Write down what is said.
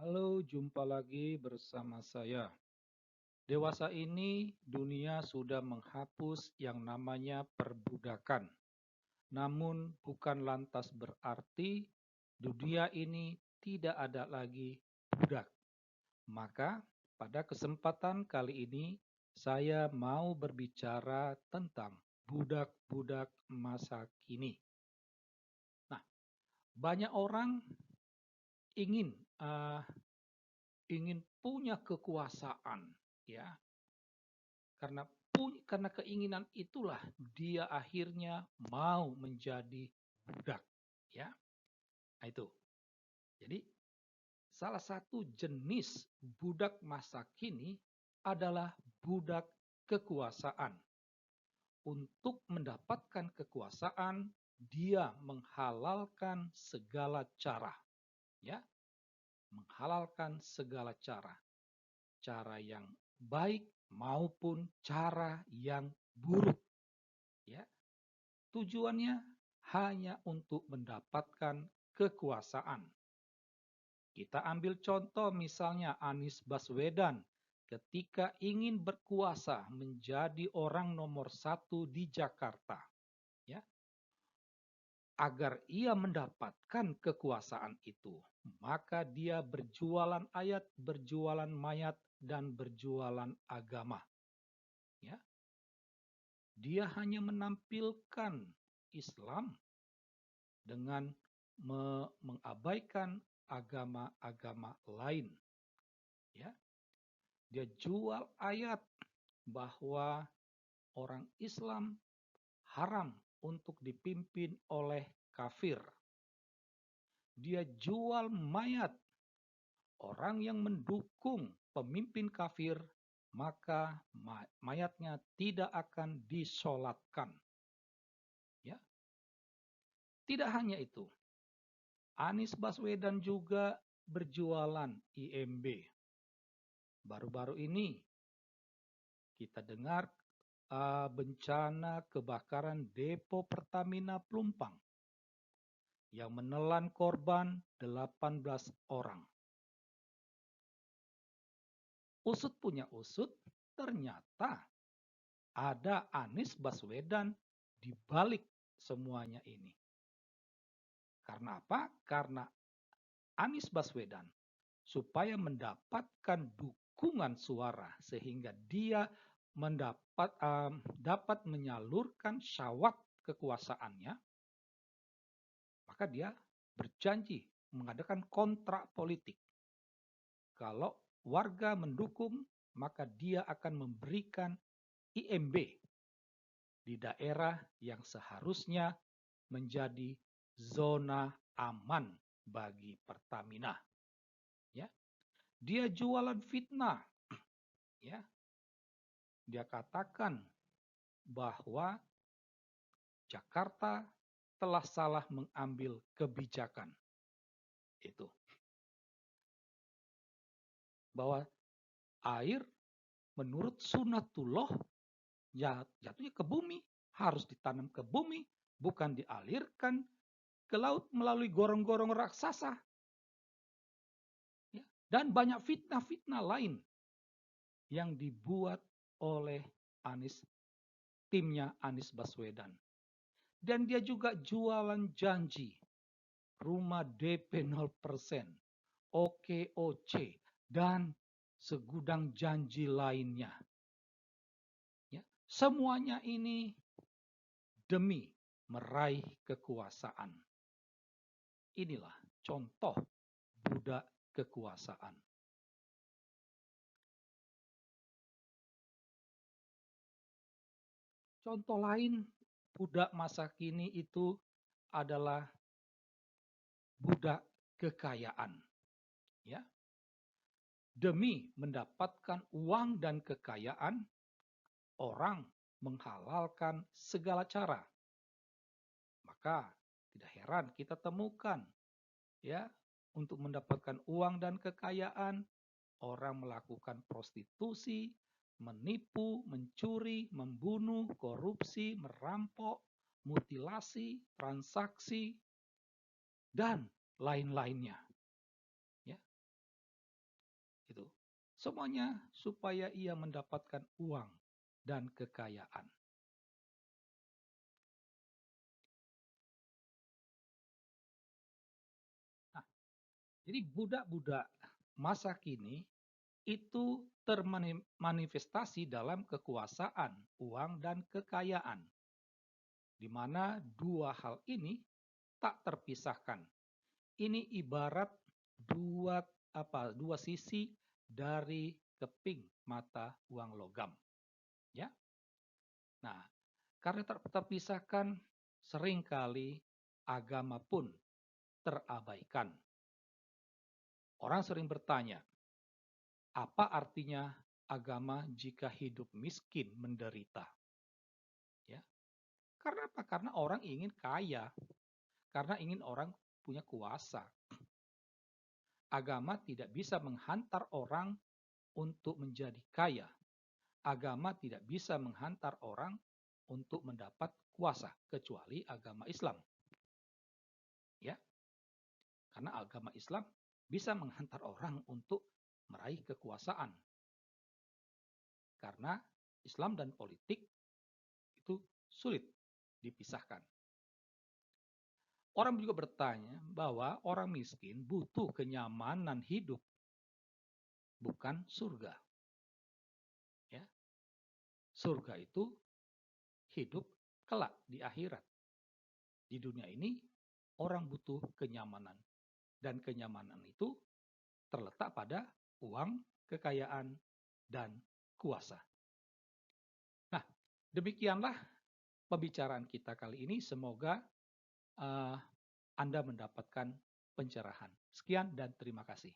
Halo, jumpa lagi bersama saya. Dewasa ini dunia sudah menghapus yang namanya perbudakan. Namun bukan lantas berarti dunia ini tidak ada lagi budak. Maka pada kesempatan kali ini saya mau berbicara tentang budak-budak masa kini. Nah, banyak orang ingin eh, ingin punya kekuasaan, ya. Karena keinginan itulah dia akhirnya mau menjadi budak, ya. Nah, itu. Jadi salah satu jenis budak masa kini adalah budak kekuasaan. Untuk mendapatkan kekuasaan, dia menghalalkan segala cara, ya, menghalalkan segala cara. Cara yang baik maupun cara yang buruk, ya. Tujuannya hanya untuk mendapatkan kekuasaan. Kita ambil contoh misalnya Anies Baswedan ketika ingin berkuasa menjadi orang nomor satu di Jakarta. Ya, agar ia mendapatkan kekuasaan itu, maka dia berjualan ayat, berjualan mayat, dan berjualan agama. Ya, dia hanya menampilkan Islam dengan mengabaikan agama-agama lain. Ya, dia jual ayat bahwa orang Islam haram untuk dipimpin oleh kafir. Dia jual mayat, orang yang mendukung pemimpin kafir, maka mayatnya tidak akan disolatkan. Ya, tidak hanya itu, Anies Baswedan juga berjualan IMB. Baru-baru ini kita dengar bencana kebakaran depo Pertamina Pelumpang yang menelan korban 18 orang. Usut punya usut, ternyata ada Anies Baswedan di balik semuanya ini. Karena apa? Karena Anies Baswedan supaya mendapatkan dukungan suara sehingga dia dapat menyalurkan syahwat kekuasaannya, maka dia berjanji mengadakan kontrak politik. Kalau warga mendukung, maka dia akan memberikan IMB di daerah yang seharusnya menjadi zona aman bagi Pertamina. Ya, dia jualan fitnah. Ya, dia katakan bahwa Jakarta telah salah mengambil kebijakan. Itu bahwa air menurut sunatullah jatuhnya ke bumi, harus ditanam ke bumi, bukan dialirkan ke laut melalui gorong-gorong raksasa. Ya, dan banyak fitnah-fitnah lain yang dibuat oleh timnya Anies Baswedan. Dan dia juga jualan janji, rumah DP 0%, OKOC, dan segudang janji lainnya. Ya, semuanya ini demi meraih kekuasaan. Inilah contoh budak kekuasaan. Contoh lain budak masa kini itu adalah budak kekayaan. Ya. Demi mendapatkan uang dan kekayaan, orang menghalalkan segala cara. Maka tidak heran kita temukan, ya, untuk mendapatkan uang dan kekayaan, orang melakukan prostitusi, menipu, mencuri, membunuh, korupsi, merampok, mutilasi, transaksi, dan lain-lainnya. Ya. Semuanya supaya ia mendapatkan uang dan kekayaan. Nah, jadi budak-budak masa kini itu termanifestasi dalam kekuasaan, uang, dan kekayaan, di mana dua hal ini tak terpisahkan. Ini ibarat dua dua sisi dari keping mata uang logam, ya. Nah, karena terpisahkan, seringkali agama pun terabaikan. Orang sering bertanya, apa artinya agama jika hidup miskin menderita? Ya, karena apa? Karena orang ingin kaya, karena ingin orang punya kuasa. Agama tidak bisa menghantar orang untuk menjadi kaya. Agama tidak bisa menghantar orang untuk mendapat kuasa kecuali agama Islam. Ya, karena agama Islam bisa menghantar orang untuk meraih kekuasaan. Karena Islam dan politik itu sulit dipisahkan. Orang juga bertanya bahwa orang miskin butuh kenyamanan hidup, bukan surga. Ya, surga itu hidup kelak di akhirat. Di dunia ini orang butuh kenyamanan, dan kenyamanan itu terletak pada uang, kekayaan, dan kuasa. Nah, demikianlah pembicaraan kita kali ini. Semoga Anda mendapatkan pencerahan. Sekian dan terima kasih.